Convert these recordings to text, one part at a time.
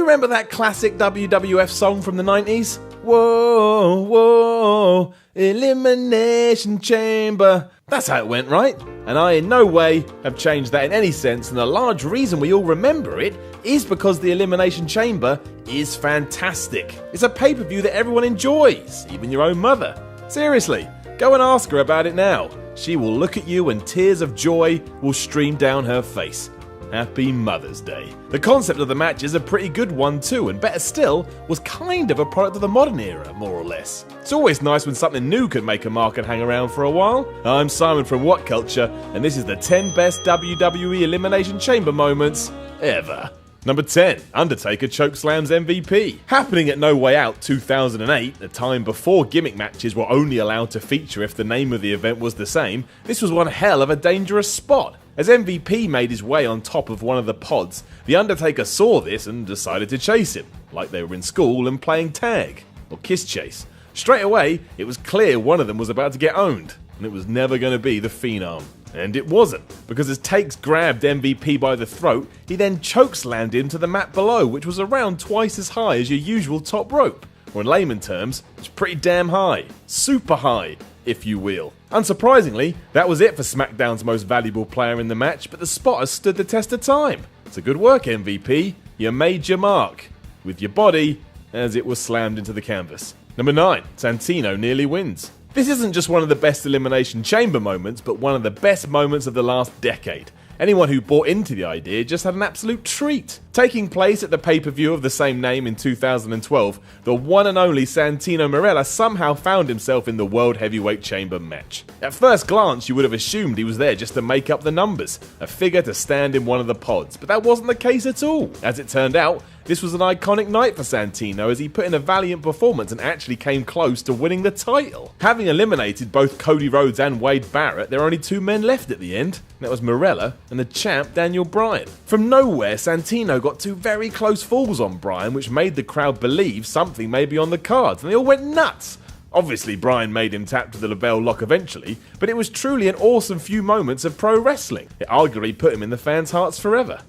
remember that classic WWF song from the 90s? Whoa, whoa, Elimination Chamber. That's how it went, right? And I in no way have changed that in any sense, and a large reason we all remember it is because the Elimination Chamber is fantastic. It's a pay-per-view that everyone enjoys, even your own mother. Seriously, go and ask her about it now. She will look at you and tears of joy will stream down her face. Happy Mother's Day. The concept of the match is a pretty good one too, and better still, was kind of a product of the modern era, more or less. It's always nice when something new can make a mark and hang around for a while. I'm Simon from What Culture, and this is the 10 best WWE Elimination Chamber moments ever. Number 10, Undertaker chokeslams MVP. Happening at No Way Out 2008, a time before gimmick matches were only allowed to feature if the name of the event was the same, this was one hell of a dangerous spot. As MVP made his way on top of one of the pods, The Undertaker saw this and decided to chase him, like they were in school and playing tag, or kiss chase. Straight away, it was clear one of them was about to get owned, and it was never going to be the Phenom. And it wasn't, because as Takes grabbed MVP by the throat, he then chokeslammed him to the mat below, which was around twice as high as your usual top rope. Or in layman terms, it's pretty damn high. Super high, if you will. Unsurprisingly, that was it for SmackDown's most valuable player in the match, but the spot has stood the test of time. It's a good work, MVP. You made your mark. With your body, as it was slammed into the canvas. Number 9, Santino nearly wins. This isn't just one of the best Elimination Chamber moments, but one of the best moments of the last decade. Anyone who bought into the idea just had an absolute treat. Taking place at the pay-per-view of the same name in 2012, the one and only Santino Marella somehow found himself in the World Heavyweight Chamber match. At first glance, you would have assumed he was there just to make up the numbers, a figure to stand in one of the pods, but that wasn't the case at all. As it turned out, this was an iconic night for Santino as he put in a valiant performance and actually came close to winning the title. Having eliminated both Cody Rhodes and Wade Barrett, there are only two men left at the end, and that was Marella and the champ Daniel Bryan. From nowhere, Santino got two very close falls on Bryan, which made the crowd believe something may be on the cards, and they all went nuts. Obviously, Bryan made him tap to the LeBell Lock eventually, but it was truly an awesome few moments of pro wrestling. It arguably put him in the fans' hearts forever.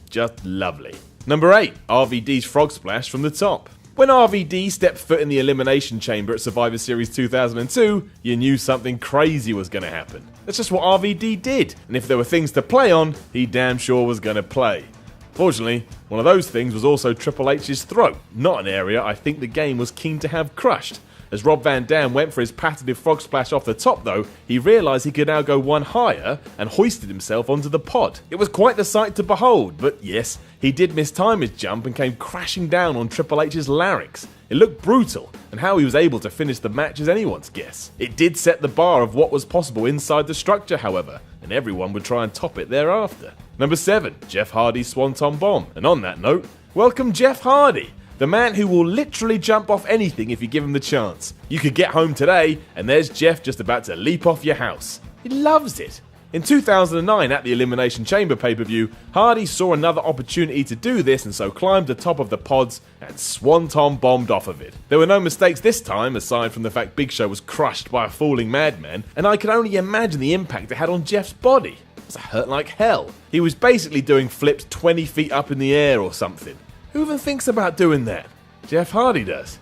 Just lovely. Number 8, RVD's Frog Splash from the top. When RVD stepped foot in the Elimination Chamber at Survivor Series 2002, you knew something crazy was going to happen. That's just what RVD did, and if there were things to play on, he damn sure was going to play. Fortunately, one of those things was also Triple H's throat, not an area I think the game was keen to have crushed. As Rob Van Dam went for his patented frog splash off the top though, he realised he could now go one higher and hoisted himself onto the pod. It was quite the sight to behold, but yes, he did mistime his jump and came crashing down on Triple H's larynx. It looked brutal, and how he was able to finish the match is anyone's guess. It did set the bar of what was possible inside the structure however, and everyone would try and top it thereafter. Number 7, Jeff Hardy's Swanton Bomb. And on that note, welcome Jeff Hardy, the man who will literally jump off anything if you give him the chance. You could get home today, and there's Jeff just about to leap off your house. He loves it. In 2009, at the Elimination Chamber pay-per-view, Hardy saw another opportunity to do this and so climbed the top of the pods and Swanton bombed off of it. There were no mistakes this time, aside from the fact Big Show was crushed by a falling madman, and I can only imagine the impact it had on Jeff's body. It must have hurt like hell. He was basically doing flips 20 feet up in the air or something. Who even thinks about doing that? Jeff Hardy does.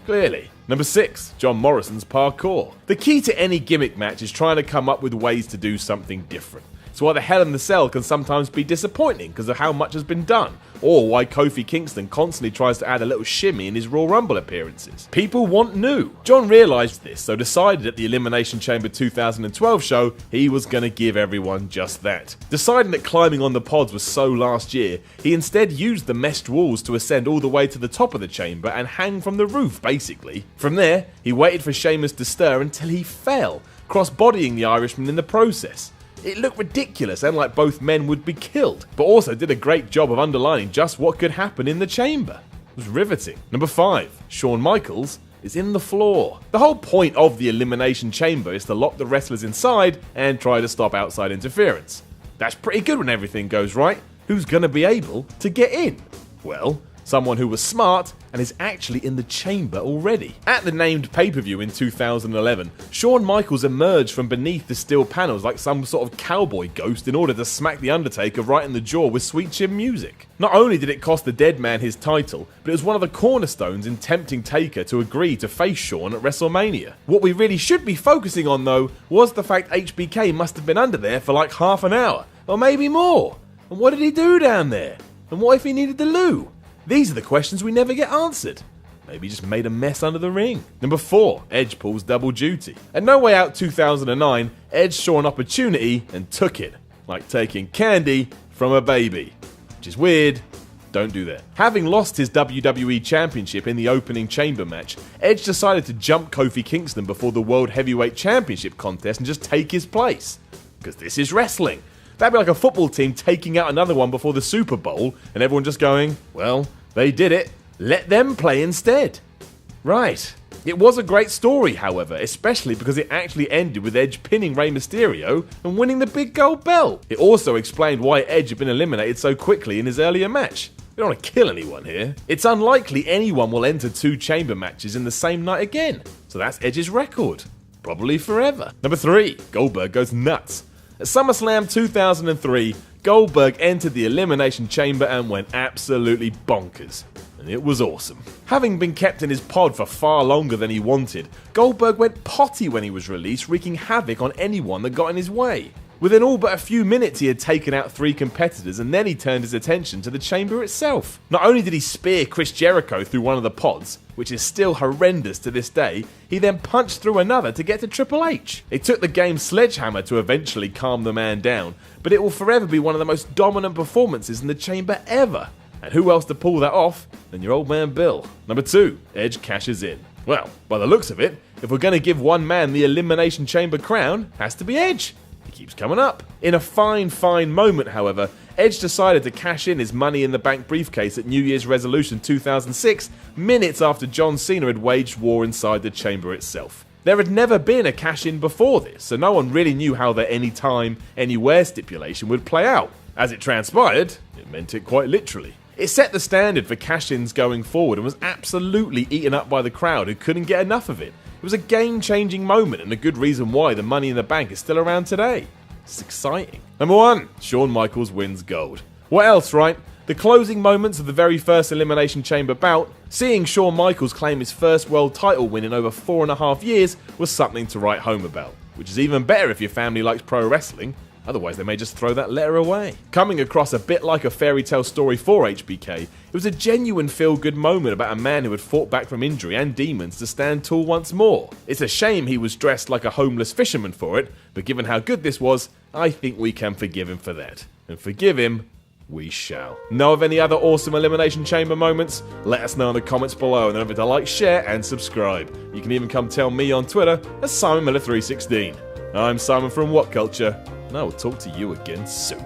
Clearly. Number 6, John Morrison's Parkour. The key to any gimmick match is trying to come up with ways to do something different. It's why the Hell in the Cell can sometimes be disappointing because of how much has been done, or why Kofi Kingston constantly tries to add a little shimmy in his Royal Rumble appearances. People want new. John realised this, so decided at the Elimination Chamber 2012 show he was going to give everyone just that. Deciding that climbing on the pods was so last year, he instead used the meshed walls to ascend all the way to the top of the chamber and hang from the roof, basically. From there, he waited for Sheamus to stir until he fell, cross-bodying the Irishman in the process. It looked ridiculous and like both men would be killed, but also did a great job of underlining just what could happen in the chamber. It was riveting. Number 5, Shawn Michaels is in the floor. The whole point of the Elimination Chamber is to lock the wrestlers inside and try to stop outside interference. That's pretty good when everything goes right. Who's going to be able to get in? Well, someone who was smart and is actually in the chamber already. At the named pay-per-view in 2011, Shawn Michaels emerged from beneath the steel panels like some sort of cowboy ghost in order to smack The Undertaker right in the jaw with sweet chin music. Not only did it cost the dead man his title, but it was one of the cornerstones in tempting Taker to agree to face Shawn at WrestleMania. What we really should be focusing on though was the fact HBK must have been under there for like half an hour, or maybe more. And what did he do down there? And what if he needed the loo? These are the questions we never get answered. Maybe he just made a mess under the ring. Number 4, Edge pulls double duty. At No Way Out 2009, Edge saw an opportunity and took it, like taking candy from a baby. Which is weird. Don't do that. Having lost his WWE Championship in the opening chamber match, Edge decided to jump Kofi Kingston before the World Heavyweight Championship contest and just take his place. Because this is wrestling. That'd be like a football team taking out another one before the Super Bowl and everyone just going, well, they did it. Let them play instead. Right. It was a great story, however, especially because it actually ended with Edge pinning Rey Mysterio and winning the big gold belt. It also explained why Edge had been eliminated so quickly in his earlier match. We don't want to kill anyone here. It's unlikely anyone will enter 2 chamber matches in the same night again. So that's Edge's record. Probably forever. Number 3, Goldberg goes nuts. At SummerSlam 2003, Goldberg entered the Elimination Chamber and went absolutely bonkers. And it was awesome. Having been kept in his pod for far longer than he wanted, Goldberg went potty when he was released, wreaking havoc on anyone that got in his way. Within all but a few minutes he had taken out 3 competitors and then he turned his attention to the chamber itself. Not only did he spear Chris Jericho through one of the pods, which is still horrendous to this day, he then punched through another to get to Triple H. It took the game's sledgehammer to eventually calm the man down, but it will forever be one of the most dominant performances in the chamber ever. And who else to pull that off than your old man Bill? Number 2, Edge cashes in. Well, by the looks of it, if we're going to give one man the Elimination Chamber crown, it has to be Edge. He keeps coming up. In a fine moment, however, Edge decided to cash in his Money in the Bank briefcase at New Year's Resolution 2006, minutes after John Cena had waged war inside the chamber itself. There had never been a cash-in before this, so no one really knew how the anytime, anywhere stipulation would play out. As it transpired, it meant it quite literally. It set the standard for cash-ins going forward and was absolutely eaten up by the crowd who couldn't get enough of it. It was a game-changing moment and a good reason why the Money in the Bank is still around today. It's exciting. Number 1, Shawn Michaels wins gold. What else, right? The closing moments of the very first Elimination Chamber bout, seeing Shawn Michaels claim his first world title win in over 4.5 years was something to write home about. Which is even better if your family likes pro wrestling. Otherwise, they may just throw that letter away. Coming across a bit like a fairy tale story for HBK, it was a genuine feel-good moment about a man who had fought back from injury and demons to stand tall once more. It's a shame he was dressed like a homeless fisherman for it, but given how good this was, I think we can forgive him for that. And forgive him, we shall. Know of any other awesome Elimination Chamber moments? Let us know in the comments below, and don't forget to like, share, and subscribe. You can even come tell me on Twitter at SimonMiller316. I'm Simon from What Culture, and I will talk to you again soon.